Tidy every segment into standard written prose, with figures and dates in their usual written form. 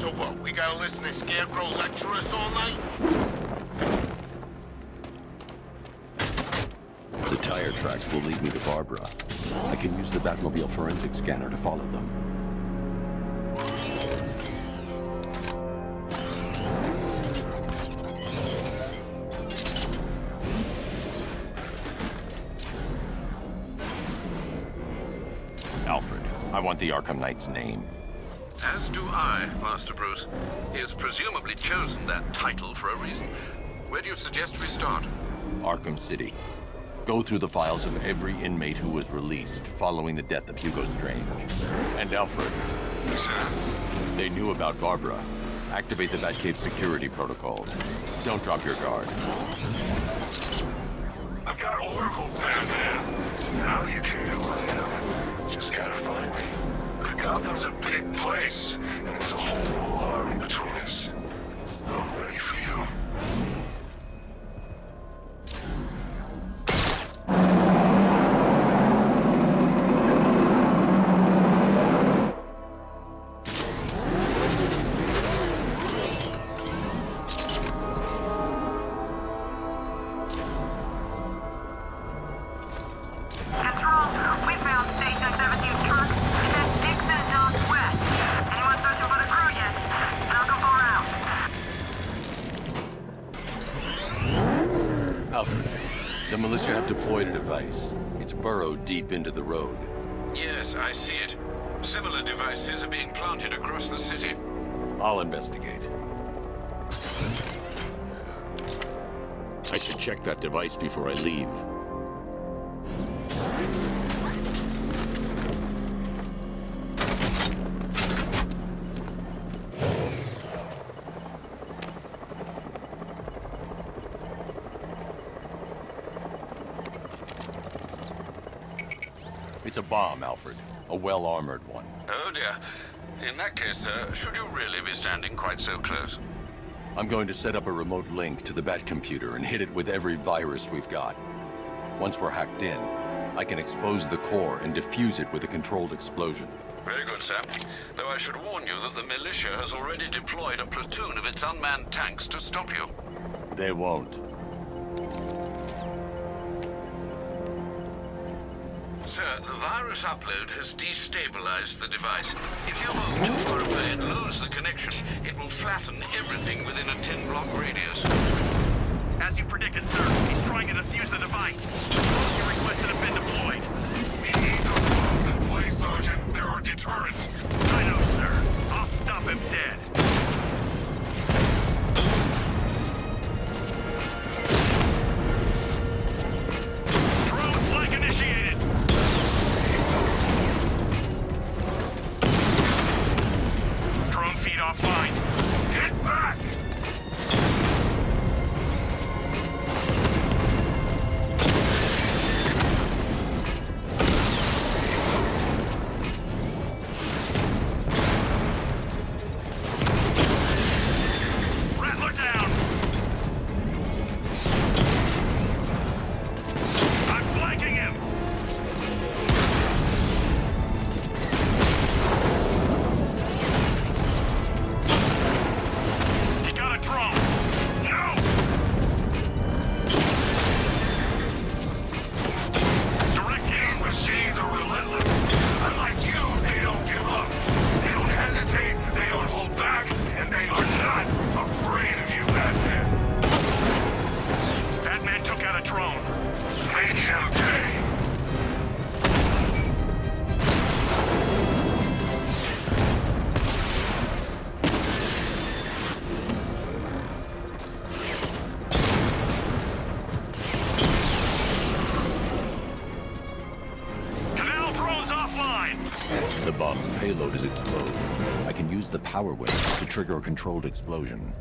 So what, we gotta listen to Scarecrow lecture us all night? The tire tracks will lead me to Barbara. I can use the Batmobile forensic scanner to follow them. Alfred, I want the Arkham Knight's name. As do I, Master Bruce. He has presumably chosen that title for a reason. Where do you suggest we start? Arkham City. Go through the files of every inmate who was released following the death of Hugo Strange. And Alfred. Sir? They knew about Barbara. Activate the Batcave security protocols. Don't drop your guard. I've got Oracle, Batman. Now you can know who I am. Just gotta find me. But Gotham's a big place, and there's a whole army between us. I'm ready for you. Alfred, the militia have deployed a device. It's burrowed deep into the road. Yes, I see it. Similar devices are being planted across the city. I'll investigate. I should check that device before I leave. It's a bomb, Alfred. A well-armored one. Oh dear. In that case, should you really be standing quite so close? I'm going to set up a remote link to the Bat computer and hit it with every virus we've got. Once we're hacked in, I can expose the core and defuse it with a controlled explosion. Very good, sir. Though I should warn you that the militia has already deployed a platoon of its unmanned tanks to stop you. They won't. Sir, the virus upload has destabilized the device. If you move too far away and lose the connection, it will flatten everything within a 10-block radius. As you predicted, sir, he's trying to defuse the device. All your requested have been deployed. We need those bombs in place, Sergeant. They're our deterrent. I know, sir. I'll stop him dead. Drone flank initiated. Drone feed offline. Get back! Rattler down. I'm flanking him. He got a drone. No! Direct These hit. machines are relentless. Unlike you, they don't give up. They don't hesitate, they don't hold back, and they are not afraid of you, Batman. Batman took out a drone. Make him pay. Canal drones offline. The bomb's payload is exposed. I can use the power wave to trigger a controlled explosion.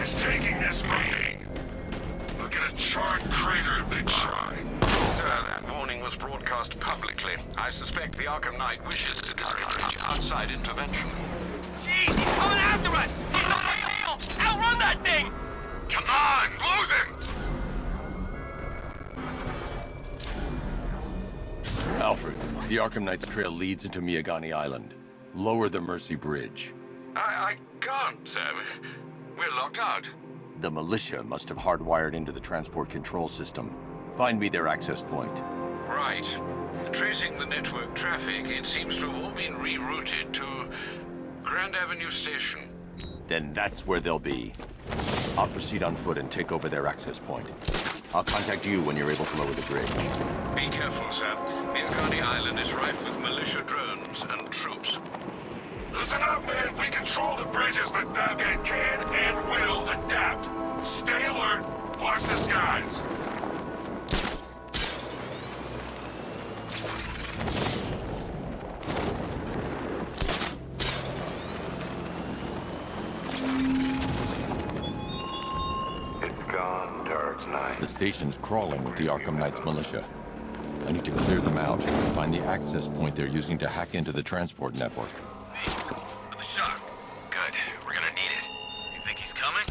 is taking this meeting. Look at a charred crater if they try. Sir, that warning was broadcast publicly. I suspect the Arkham Knight wishes to discourage outside intervention. Jeez, he's coming after us! He's on my tail! Outrun that thing! Come on, lose him! Alfred, the Arkham Knight's trail leads into Miyagani Island. Lower the Mercy Bridge. I can't, sir. We're locked out. The militia must have hardwired into the transport control system. Find me their access point. Right. Tracing the network traffic, it seems to have all been rerouted to Grand Avenue Station. Then that's where they'll be. I'll proceed on foot and take over their access point. I'll contact you when you're able to lower the bridge. Be careful, sir. Miyagani Island is rife with militia drones and troops. Listen up, man. We control the bridges, but Batman can and will adapt. Stay alert. Watch the skies. It's gone dark night. The station's crawling with the Arkham Knight's militia. I need to clear them out and find the access point they're using to hack into the transport network. For the shock. Good. We're gonna need it. You think he's coming?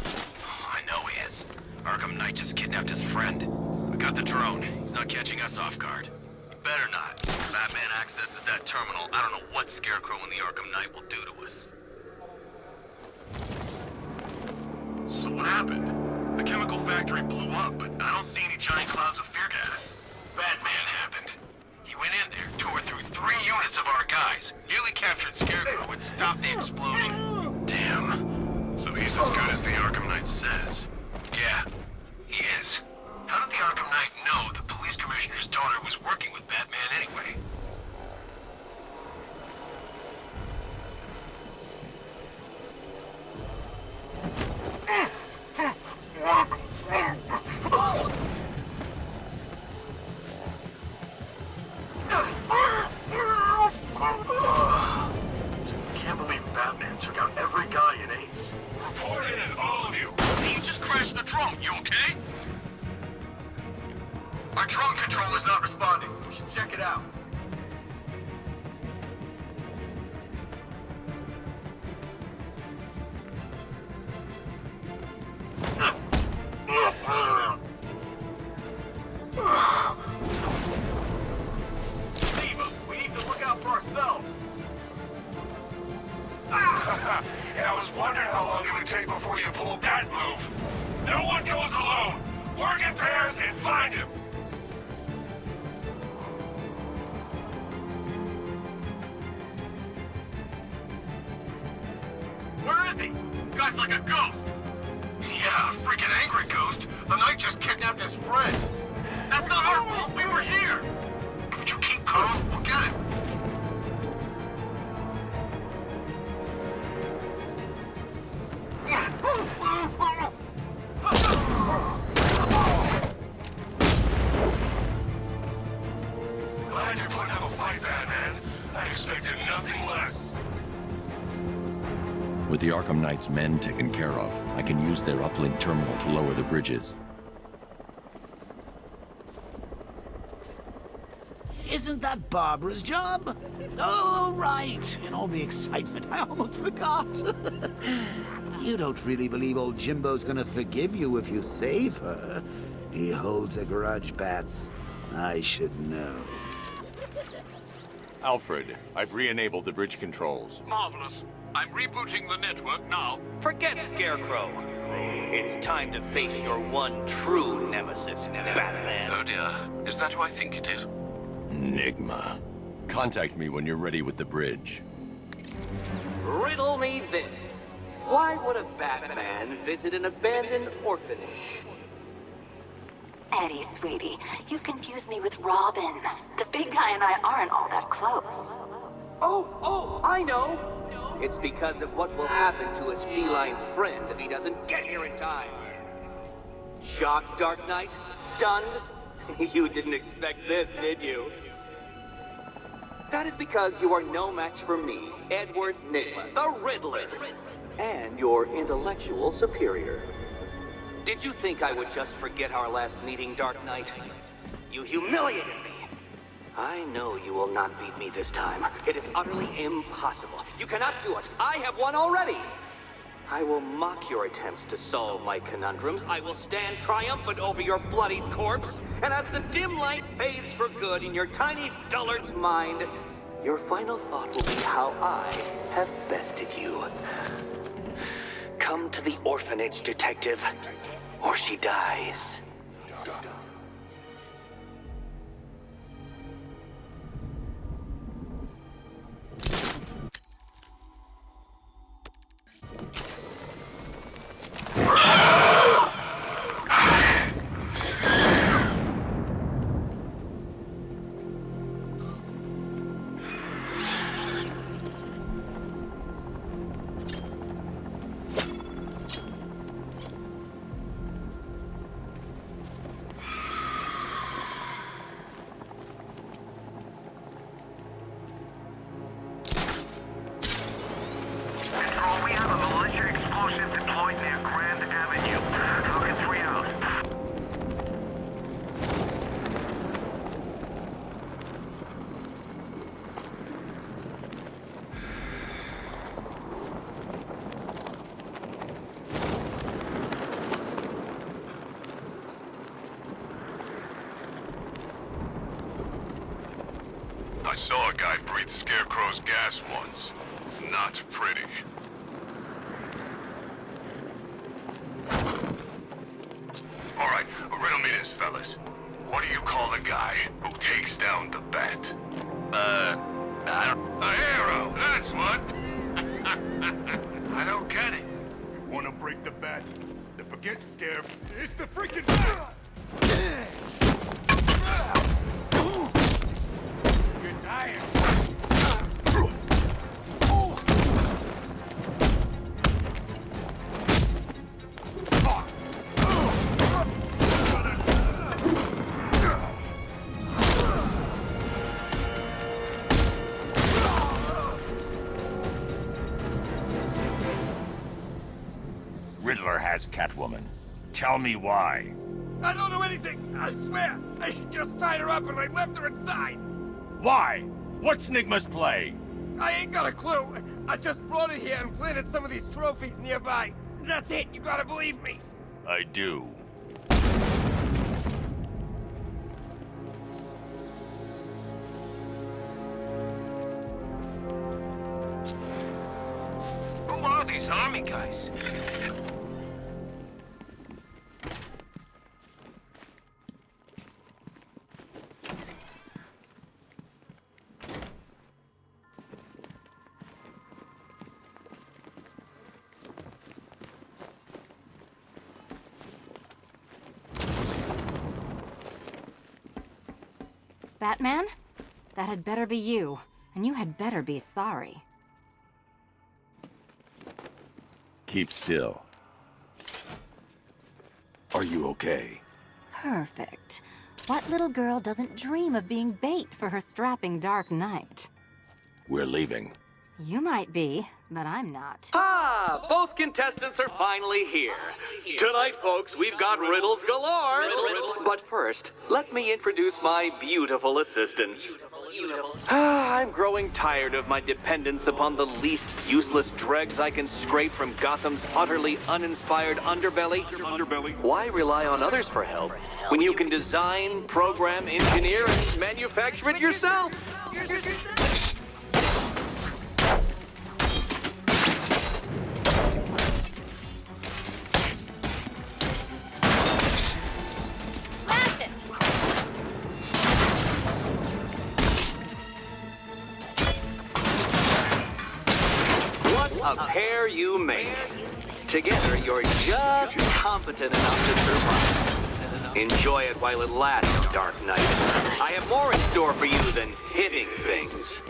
Oh, I know he is. Arkham Knight just kidnapped his friend. We got the drone. He's not catching us off guard. He better not. If Batman accesses that terminal, I don't know what Scarecrow and the Arkham Knight will do to us. So what happened? The chemical factory blew up, but I don't see any giant clouds of fear gas. Batman happened. He went in there, tore through 3 units of our guys, nearly captured Scarecrow and stopped the explosion. Damn. So he's as good as the Arkham Knight says. Yeah, he is. How did the Arkham Knight know the police commissioner's daughter was working with Batman anyway? Can't believe Batman took out every guy in Ace. Report in, all of you. Hey, you just crashed the drone. You okay? Our drone controller's not responding. We should check it out. We need to look out for ourselves! And I was wondering how long it would take before you pulled that move. No one goes alone. Work in pairs and find him. Where is he? Guy's like a ghost. Yeah, a freaking angry ghost. The Knight just kidnapped his friend. That's not our fault. We were here. Would you keep calm? We'll get him. Glad you're putting up a fight, Batman. I expected nothing less. With the Arkham Knight's men taken care of, I can use their uplink terminal to lower the bridges. Isn't that Barbara's job? Oh, right. In all the excitement, I almost forgot. You don't really believe old Jimbo's gonna forgive you if you save her. He holds a grudge, Bats. I should know. Alfred, I've re-enabled the bridge controls. Marvelous. I'm rebooting the network now. Forget Scarecrow. It's time to face your one true nemesis, Batman. Oh dear. Is that who I think it is? Enigma. Contact me when you're ready with the bridge. Riddle me this. Why would a Batman visit an abandoned orphanage? Eddie, sweetie, you confused me with Robin. The big guy and I aren't all that close. Oh, I know. It's because of what will happen to his feline friend if he doesn't get here in time. Shocked, Dark Knight? Stunned? You didn't expect this, did you? That is because you are no match for me, Edward Nigma, the Riddler, and your intellectual superior. Did you think I would just forget our last meeting, Dark Knight? You humiliated me. I know you will not beat me this time. It is utterly impossible. You cannot do it. I have won already. I will mock your attempts to solve my conundrums. I will stand triumphant over your bloodied corpse. And as the dim light fades for good in your tiny dullard's mind, your final thought will be how I have bested you. Come to the orphanage, detective, or she dies. I saw a guy breathe Scarecrow's gas once. Not pretty. Alright, riddle me this, fellas. What do you call a guy who takes down the Bat? I don't... A hero, that's what! I don't get it. You wanna break the Bat? Then forget Scare. It's the freaking Bat! You're dying. Riddler has Catwoman. Tell me why. I don't know anything! I swear! I just tied her up and I left her inside! Why? What's Nigma's play? I ain't got a clue! I just brought her here and planted some of these trophies nearby. That's it, you gotta believe me! I do. Who are these army guys? Batman? That had better be you, and you had better be sorry. Keep still. Are you okay? Perfect. What little girl doesn't dream of being bait for her strapping Dark Knight? We're leaving. You might be, but I'm not. Ah, both contestants are finally here. Tonight, folks, we've got riddles galore. But first, let me introduce my beautiful assistants. I'm growing tired of my dependence upon the least useless dregs I can scrape from Gotham's utterly uninspired underbelly. Why rely on others for help when you can design, program, engineer, and manufacture it yourself? A pair you make. Together, you're just competent enough to survive. Enjoy it while it lasts, Dark Knight. I have more in store for you than hitting things.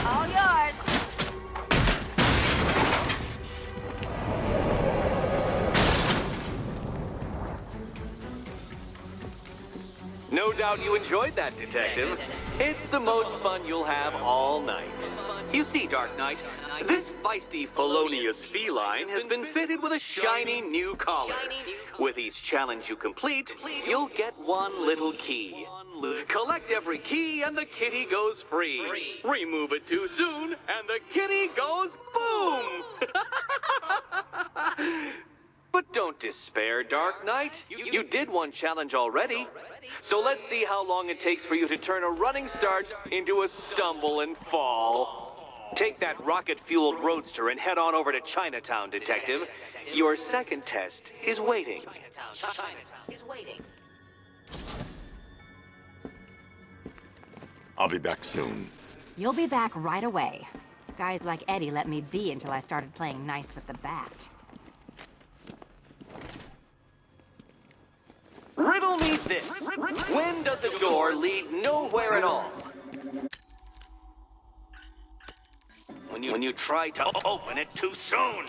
All yours. No doubt you enjoyed that, Detective. It's the most fun you'll have all night. You see, Dark Knight, this feisty felonious feline has been fitted with a shiny new collar. With each challenge you complete, you'll get one little key. Collect every key and the kitty goes free. Remove it too soon and the kitty goes boom! But don't despair, Dark Knight. You did one challenge already. So let's see how long it takes for you to turn a running start into a stumble and fall. Take that rocket-fueled roadster and head on over to Chinatown, Detective. Your second test is waiting. I'll be back soon. You'll be back right away. Guys like Eddie let me be until I started playing nice with the bat. Riddle me this. When does a door lead nowhere at all? When you try to open it too soon.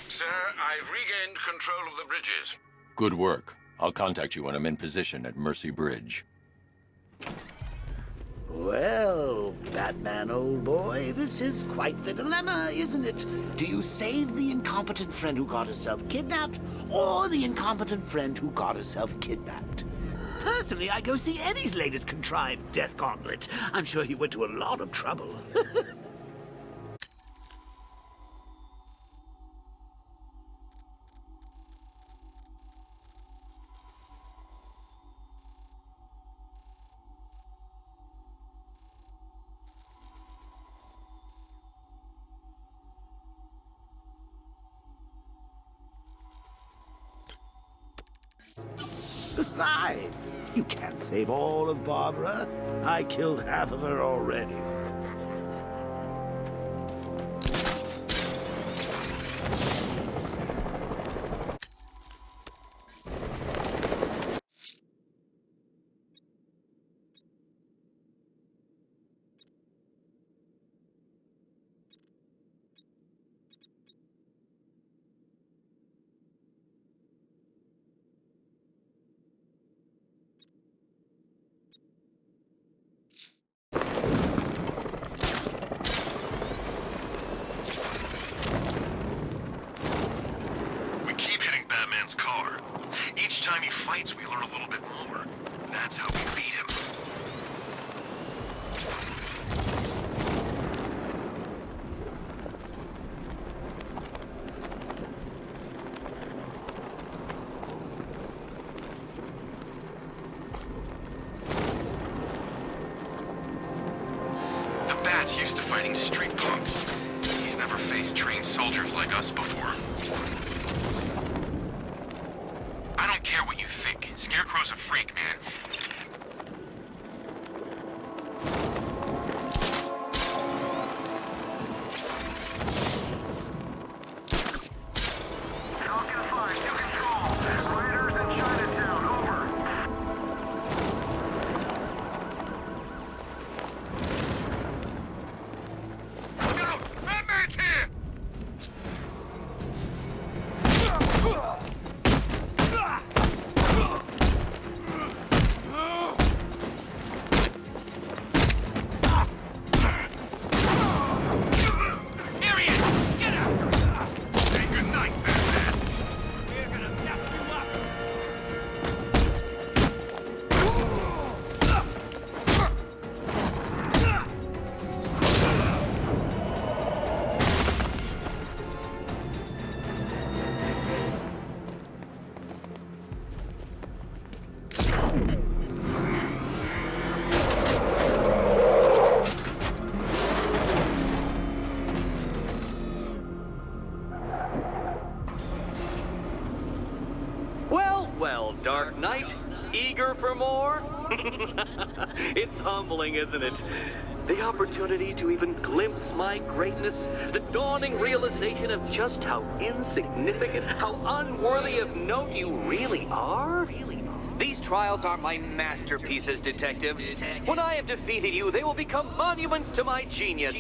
Sir, I've regained control of the bridges. Good work. I'll contact you when I'm in position at Mercy Bridge. Well, Batman, old boy, this is quite the dilemma, isn't it? Do you save the incompetent friend who got herself kidnapped, or the incompetent friend who got herself kidnapped? Personally, I go see Eddie's latest contrived death gauntlet. I'm sure he went to a lot of trouble. Besides, you can't save all of Barbara. I killed half of her already. Car. Each time he fights, we learn a little bit more. That's how we beat him. The Bat's used to fighting street punks. He's never faced trained soldiers like us before. I don't care what you think. Scarecrow's a freak, man. Falcon 5 to control. Riders in Chinatown, over. Look out! Batman's here! Well, Dark Knight, eager for more? It's humbling, isn't it? The opportunity to even glimpse my greatness, the dawning realization of just how insignificant, how unworthy of note you really are? These trials are my masterpieces, Detective. When I have defeated you, they will become monuments to my genius,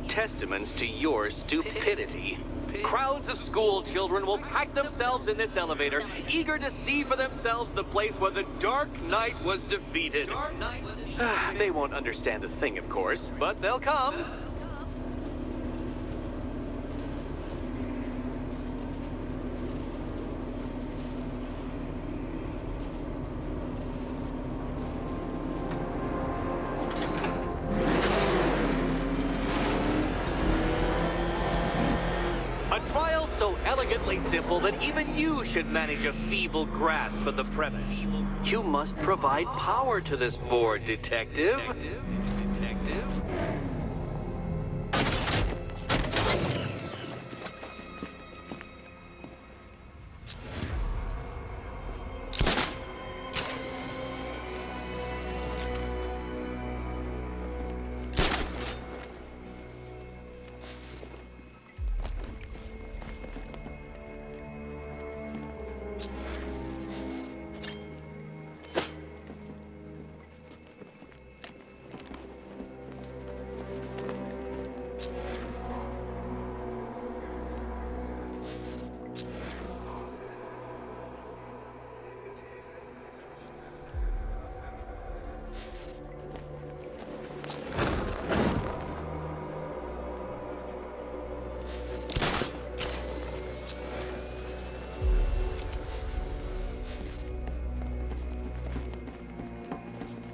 testaments to your stupidity. Crowds of school children will pack themselves in this elevator, eager to see for themselves the place where the Dark Knight was defeated. They won't understand a thing, of course, but they'll come. sufficiently simple that even you should manage a feeble grasp of the premise. You must provide power to this board, Detective. Detective?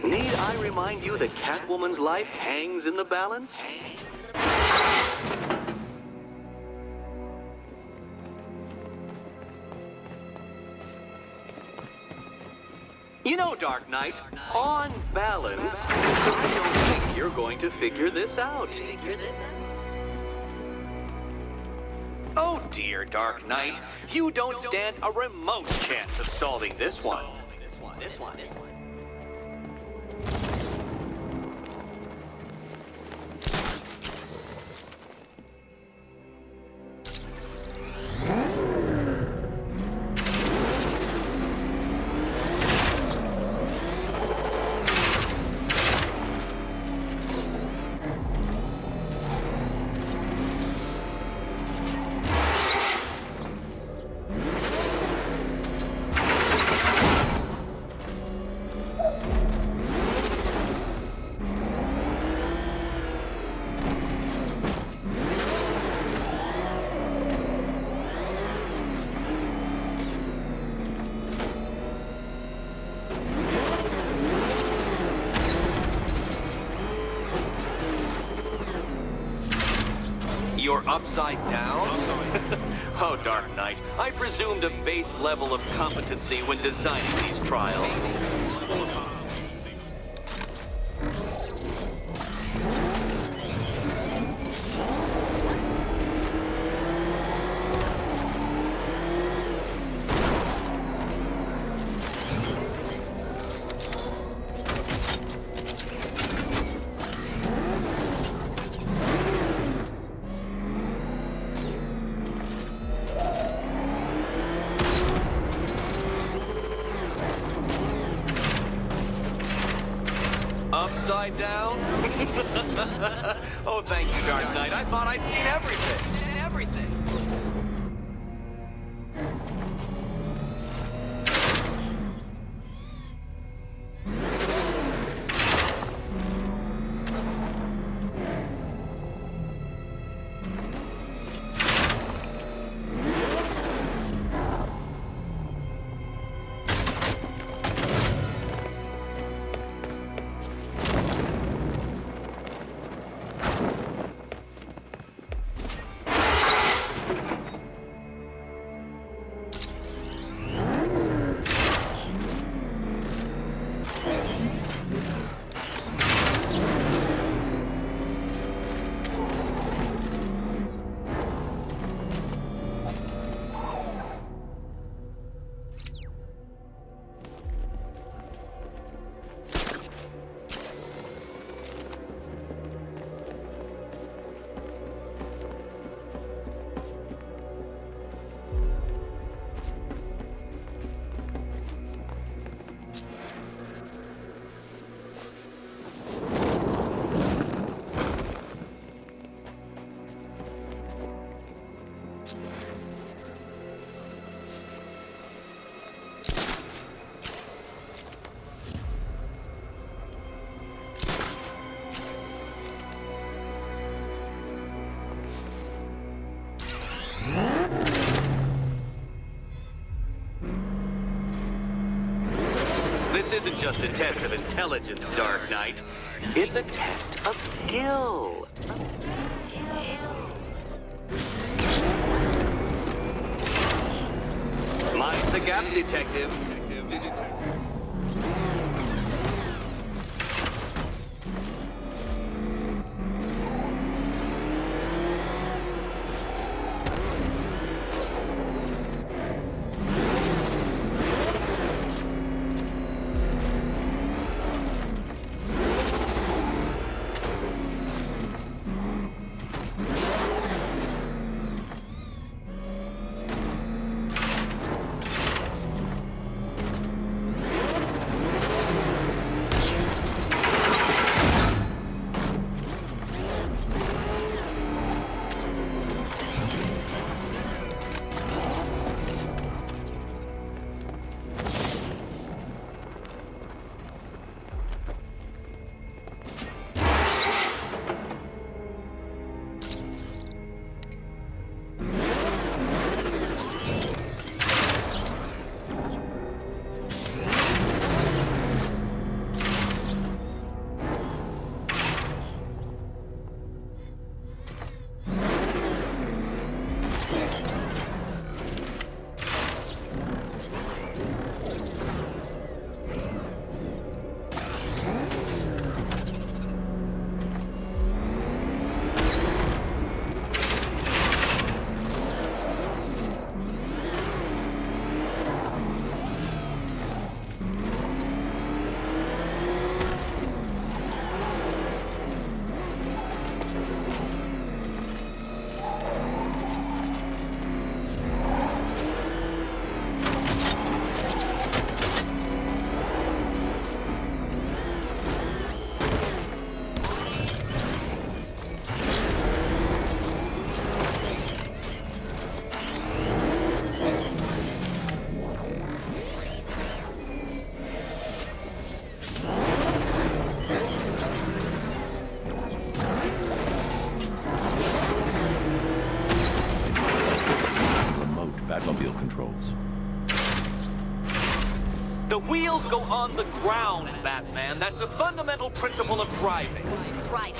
Need I remind you that Catwoman's life hangs in the balance? You know, Dark Knight, on balance, I don't think you're going to figure this out. Oh dear, Dark Knight, you don't stand a remote chance of solving this one. This one. You're upside down? Oh, Dark Knight, I presumed a base level of competency when designing these trials. Upside down? Oh, thank you, Dark Knight. I thought I'd seen everything. Everything. This isn't just a test of intelligence, Dark Knight. It's a test of skill. the gap, detective. Batmobile controls. The wheels go on the ground, Batman. That's a fundamental principle of driving. Right.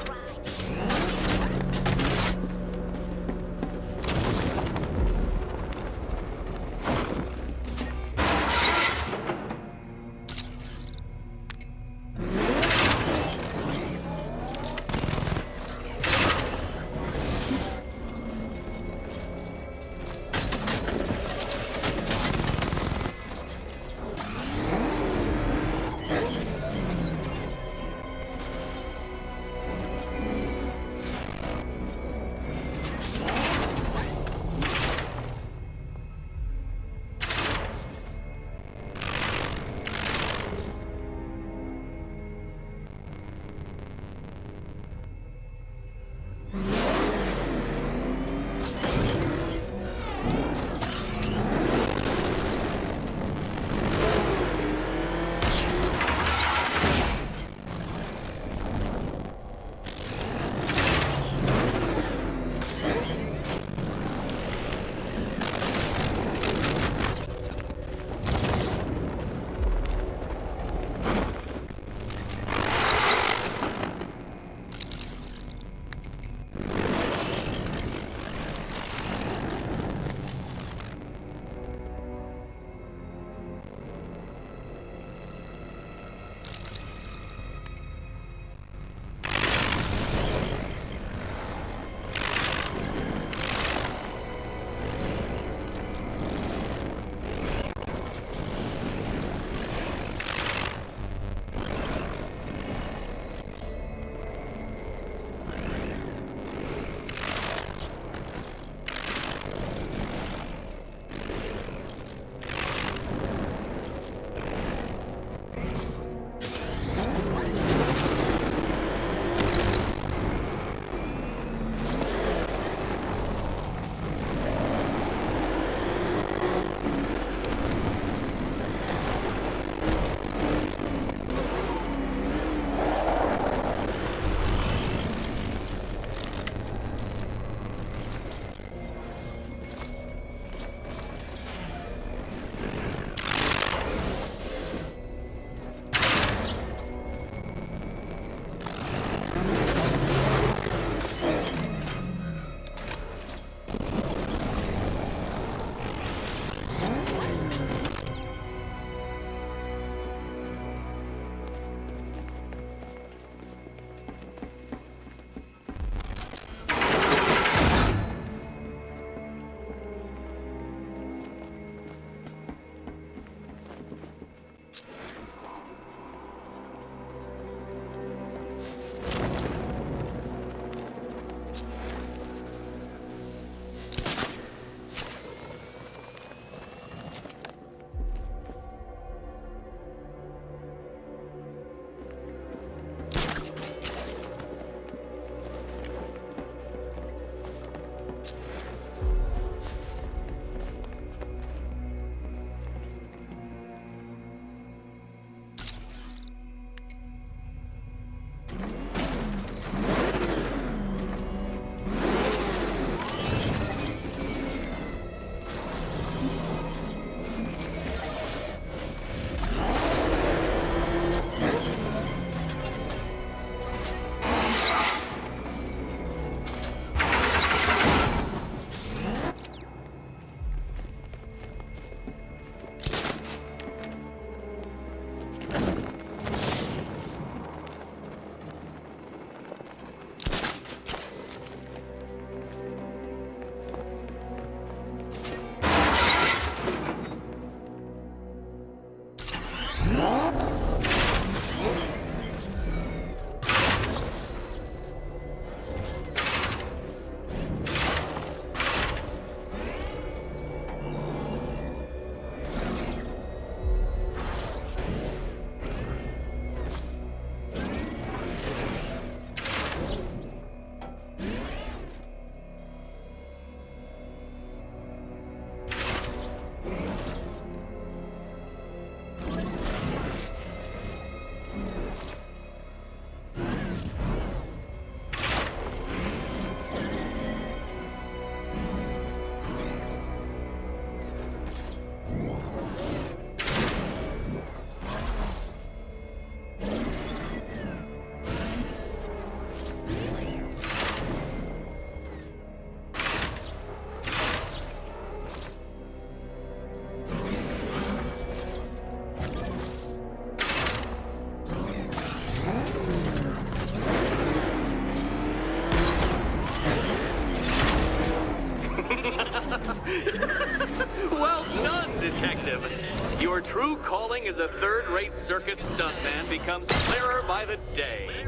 Well done, Detective. Your true calling as a third-rate circus stuntman becomes clearer by the day.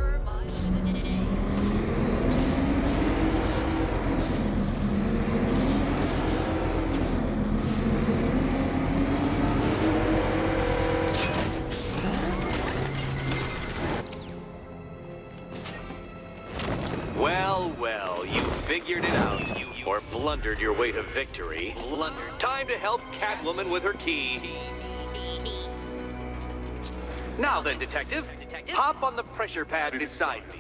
Well, well, you figured it out. Or blundered your way to victory. Time to help Catwoman with her key. Now then, Detective, hop on the pressure pad beside me.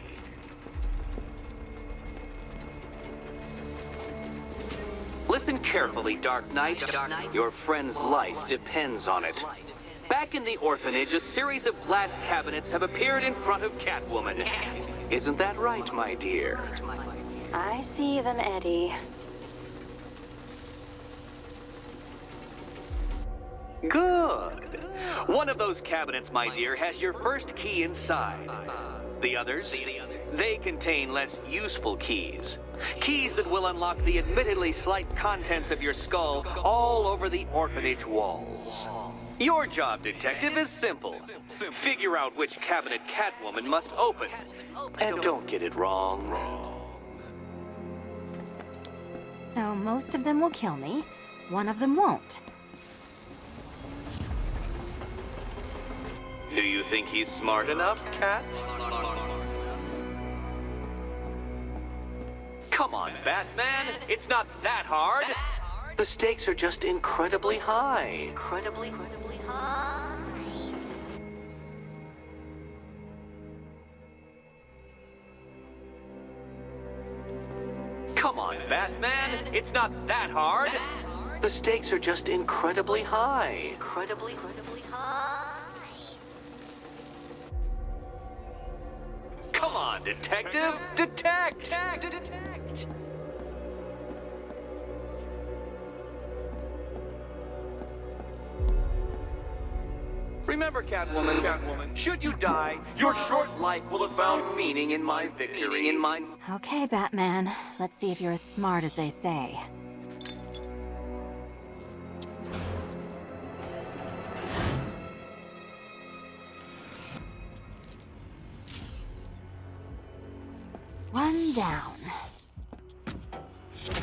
Listen carefully, Dark Knight. Your friend's life depends on it. Back in the orphanage, a series of glass cabinets have appeared in front of Catwoman. Isn't that right, my dear? I see them, Eddie. Good. One of those cabinets, my dear, has your first key inside. The others, they contain less useful keys. Keys that will unlock the admittedly slight contents of your skull all over the orphanage walls. Your job, Detective, is simple. Figure out which cabinet Catwoman must open. And don't get it wrong. So most of them will kill me. One of them won't. Do you think he's smart enough, Cat? Come on, Batman. It's not that hard. The stakes are just incredibly high. Incredibly high. Come on, Batman. It's not that hard. The stakes are just incredibly high. Incredibly high. Come on, Detective. Detect. Remember, Catwoman, should you die, your short life will have found meaning in my victory. Okay, Batman. Let's see if you're as smart as they say. One down.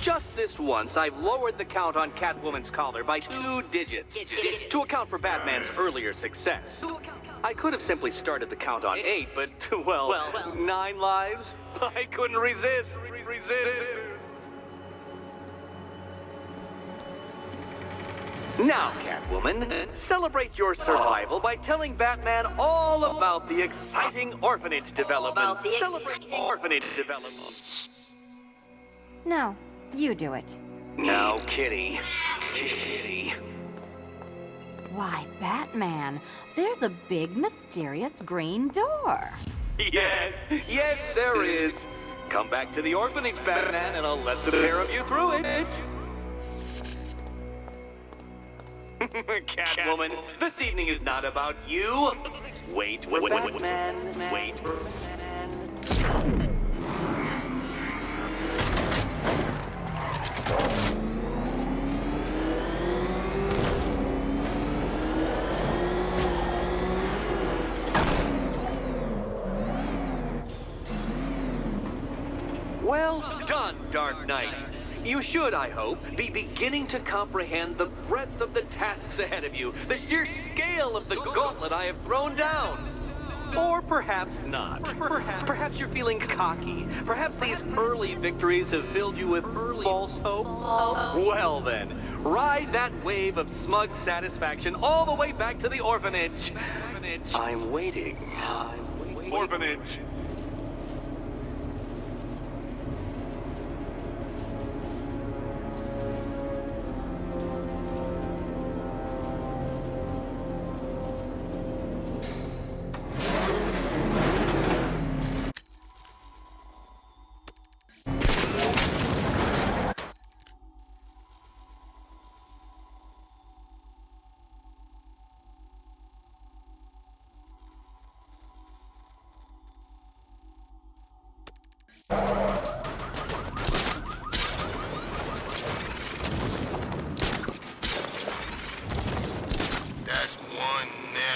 Just this once, I've lowered the count on Catwoman's collar by 2 digits to account for Batman's earlier success. I could have simply started the count on 8, but, well, 9 lives? I couldn't resist. Now, Catwoman, celebrate your survival by telling Batman all about the exciting orphanage development. Celebrate orphanage development. No, you do it. Now, Kitty. Why, Batman, there's a big, mysterious green door. Yes, there is. Come back to the orphanage, Batman, and I'll let the pair of you through it. Catwoman, this evening is not about you. Wait, Batman. Wait. Well done, Dark Knight. You should, I hope, be beginning to comprehend the breadth of the tasks ahead of you, the sheer scale of the gauntlet I have thrown down. Or perhaps not. Perhaps you're feeling cocky. Perhaps these early victories have filled you with false hope. Well then, ride that wave of smug satisfaction all the way back to the orphanage. I'm waiting. Orphanage.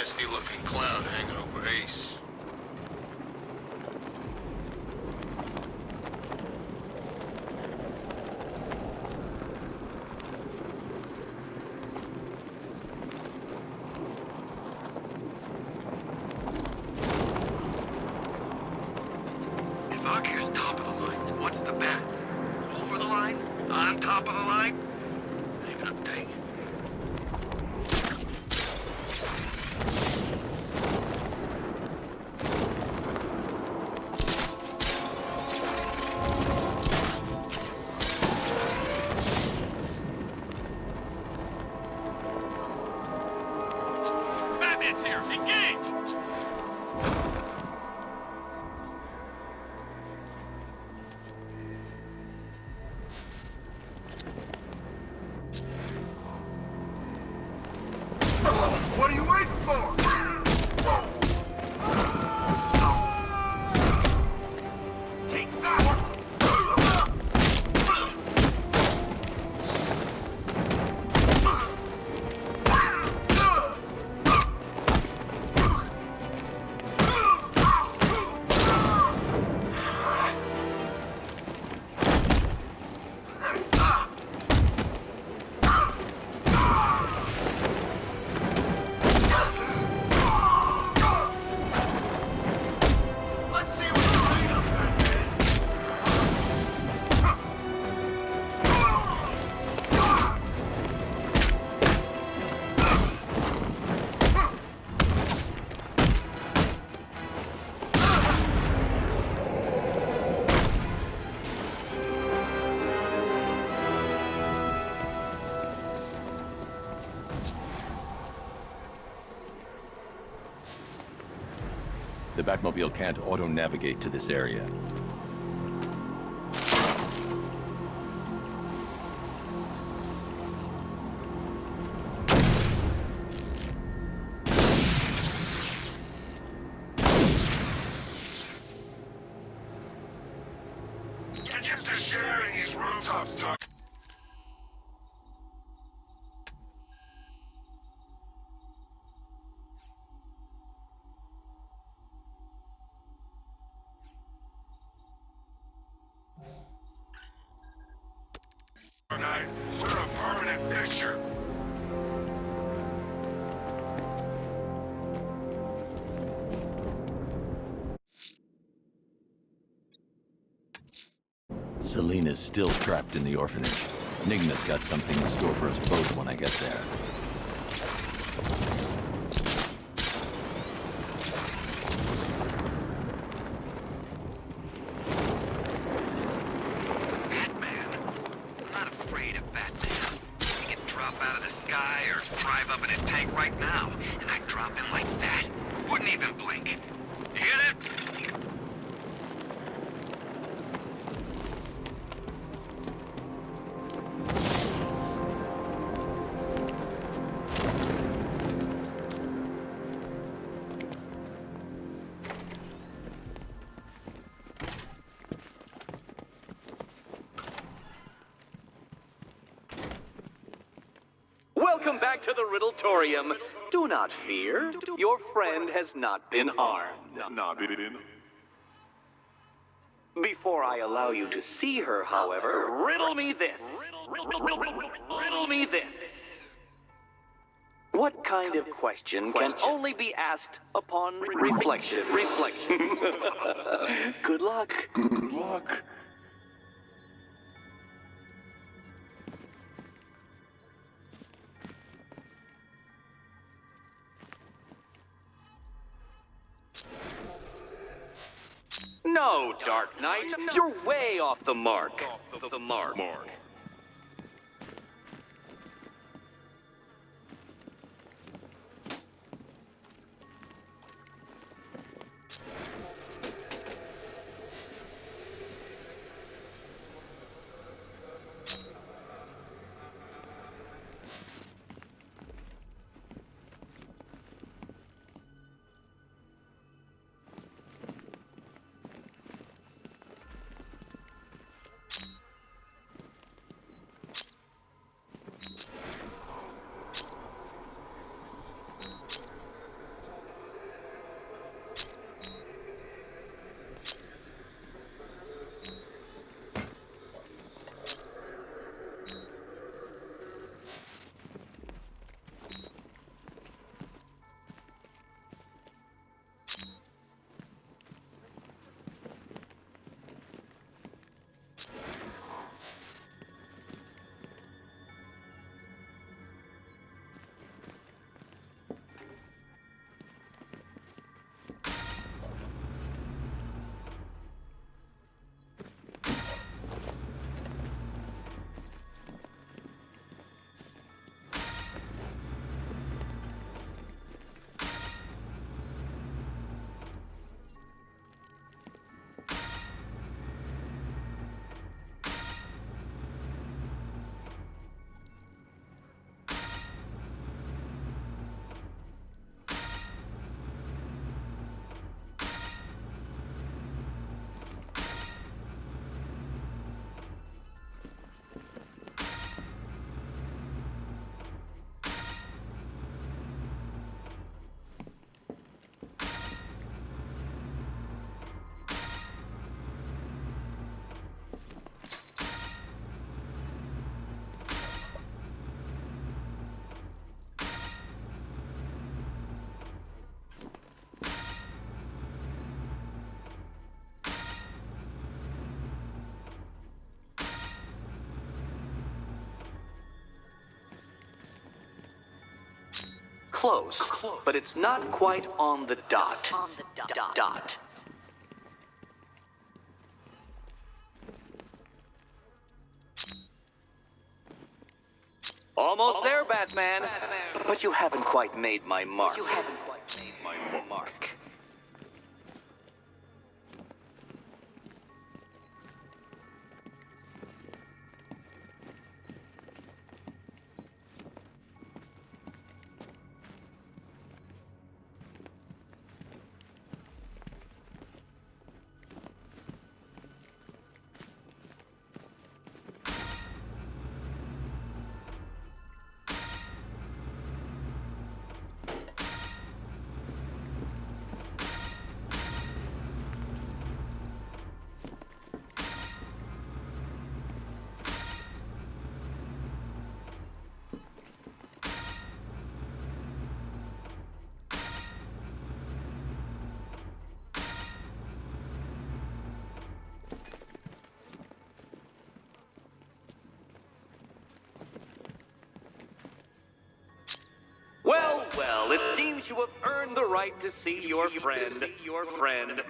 nasty-looking cloud hanging over Ace. If Arkham's top of the line, what's the bat? Over the line? On top of the line? It's not even a thing. Batman's here! Engage! What are you waiting for? Take that! The Batmobile can't auto-navigate to this area. Get used to sharing these rooftops, Doc. Tonight, we're a permanent fixture. Selena's still trapped in the orphanage. Nigma's got something in store for us both when I get there. Batman? I'm not afraid of Batman. He can drop out of the sky or drive up in his tank right now, and I'd drop in like that. Wouldn't even blink. You get it? Welcome back to the Riddletorium. Do not fear. Your friend has not been harmed. Not been. Before I allow you to see her, however, riddle me this. Riddle me this. What kind of question can only be asked upon reflection? Good luck. Good luck. No, Dark Knight, you're way off the mark. close, but it's not quite on the dot. Dot. Almost there, Batman. But you haven't quite made my mark. Well, it seems you have earned the right to see your friend.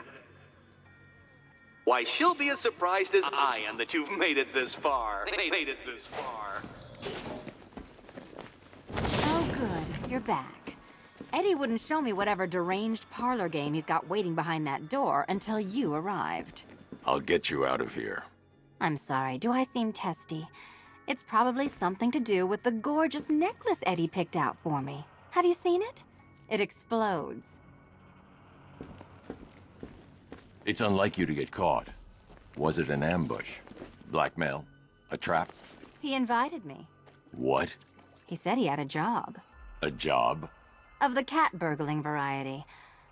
Why, she'll be as surprised as I am that you've made it this far. Oh, good. You're back. Eddie wouldn't show me whatever deranged parlor game he's got waiting behind that door until you arrived. I'll get you out of here. I'm sorry, do I seem testy? It's probably something to do with the gorgeous necklace Eddie picked out for me. Have you seen it? It explodes. It's unlike you to get caught. Was it an ambush? Blackmail? A trap? He invited me. What? He said he had a job. A job? Of the cat burgling variety.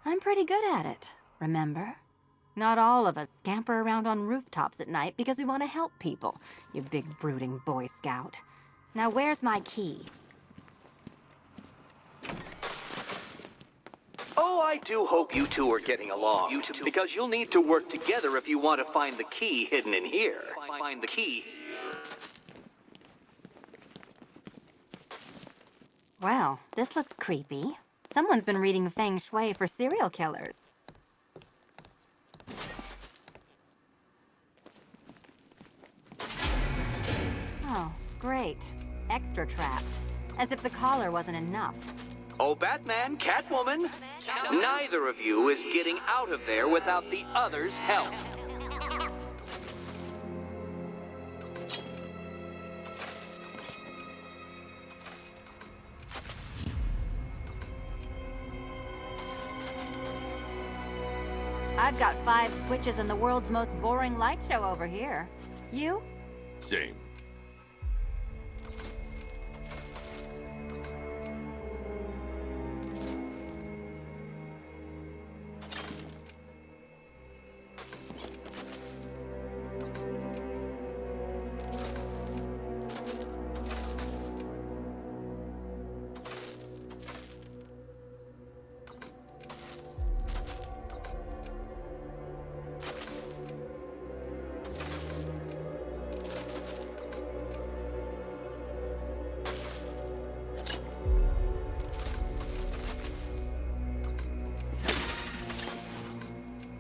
I'm pretty good at it, remember? Not all of us scamper around on rooftops at night because we want to help people, you big brooding Boy Scout. Now where's my key? Oh, I do hope you two are getting along. Because you'll need to work together if you want to find the key hidden in here. Find the key. Well, this looks creepy. Someone's been reading Feng Shui for serial killers. Oh, great. Extra trapped. As if the collar wasn't enough. Oh, Batman, Catwoman, neither of you is getting out of there without the other's help. I've got 5 switches and the world's most boring light show over here. You? Same.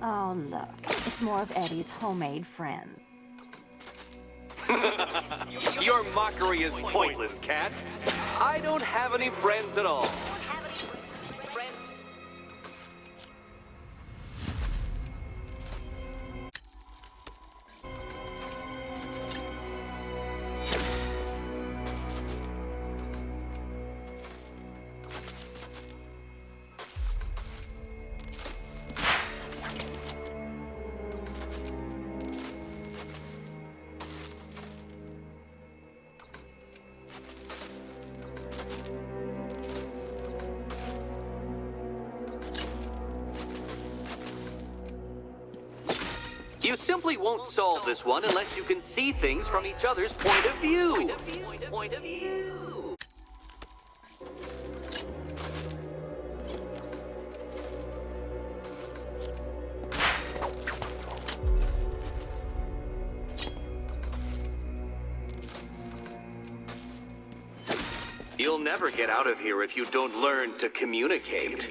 Oh, look. It's more of Eddie's homemade friends. Your mockery is pointless, Cat. I don't have any friends at all. You simply won't solve this one unless you can see things from each other's point of view. Point of view. You'll You'll never get out of here if you don't learn to communicate.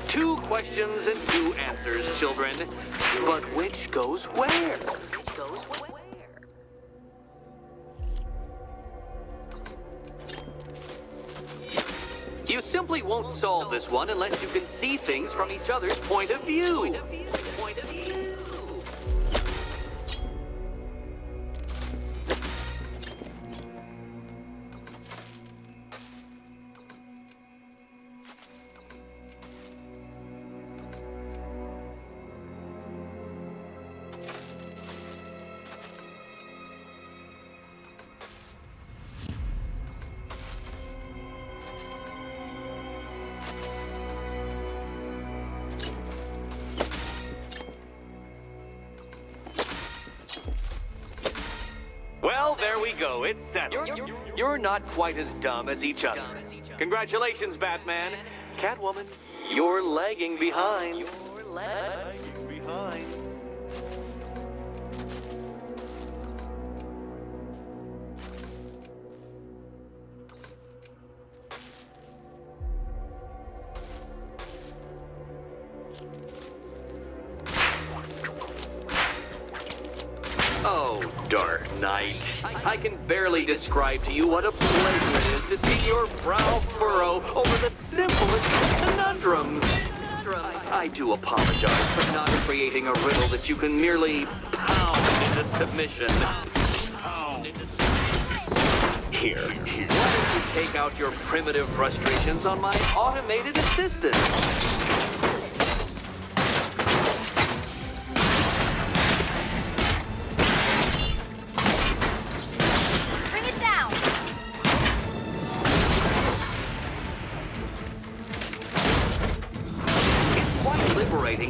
Two questions and two answers, children. But which goes where? You simply won't solve this one unless you can see things from each other's point of view. Well, there we go. It's settled. You're not quite as dumb as each other. Congratulations, Batman. Catwoman, you're lagging behind. Oh, Dark Knight. I can barely describe to you what a pleasure it is to see your brow furrow over the simplest conundrums. I do apologize for not creating a riddle that you can merely pound into submission. Here. Why don't you take out your primitive frustrations on my automated assistant?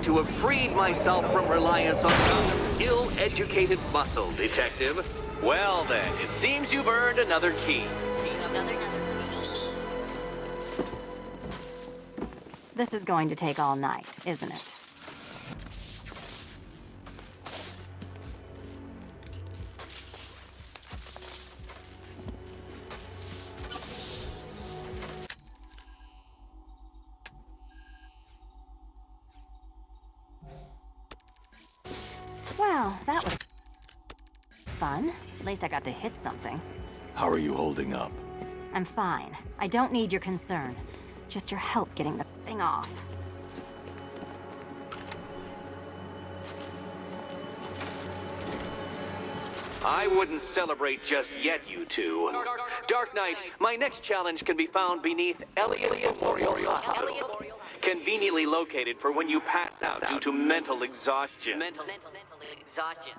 To have freed myself from reliance on Gotham's ill-educated muscle, Detective. Well then, it seems you've earned another key. This is going to take all night, isn't it? Well, that was fun. At least I got to hit something. How are you holding up? I'm fine. I don't need your concern. Just your help getting this thing off. I wouldn't celebrate just yet, you two. Dark Knight, my next challenge can be found beneath Elliot Memorial Hospital. Conveniently located for when you pass out due to mental exhaustion. Mental exhaustion.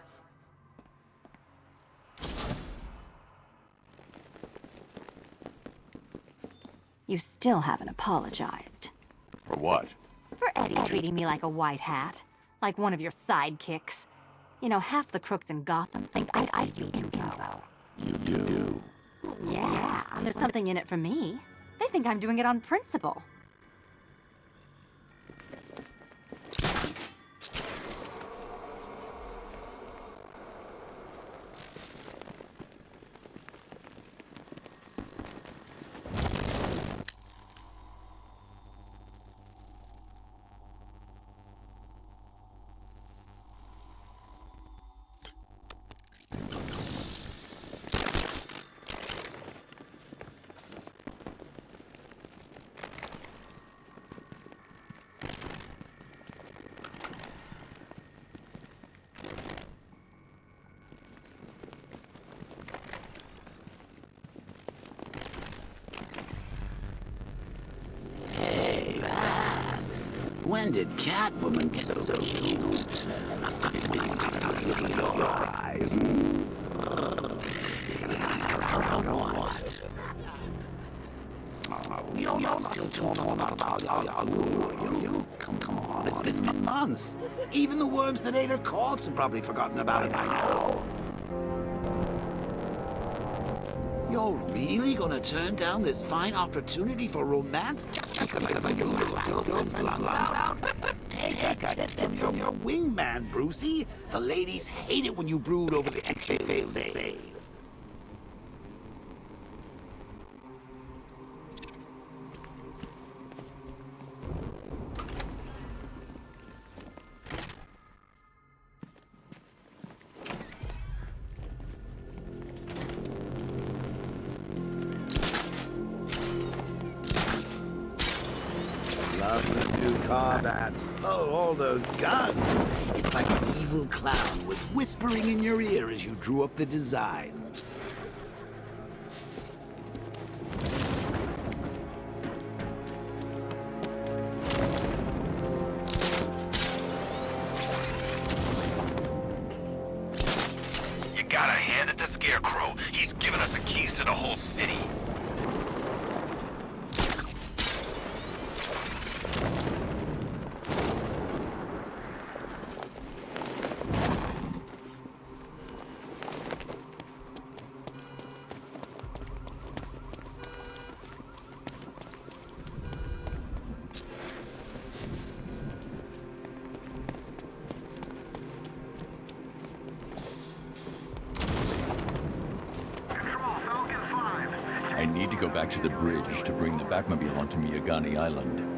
You still haven't apologized. For what? For Eddie treating me like a white hat. Like one of your sidekicks. You know, half the crooks in Gotham think I do info. You do? Yeah, and there's something in it for me. They think I'm doing it on principle. When did Catwoman get so cute? Look in your eyes. Come on, it's been months. Even the worms that ate her corpse have probably forgotten about it by now. You're really gonna turn down this fine opportunity for romance just because you let your lungs out? Take a tip from your wingman, Brucey. The ladies hate it when you brood over the extra fails they say. Love the new combats. Oh, all those guns. It's like an evil clown was whispering in your ear as you drew up the designs. You gotta hand it to Scarecrow. He's given us the keys to the whole city. I need to go back to the bridge to bring the Batmobile onto Miyagani Island.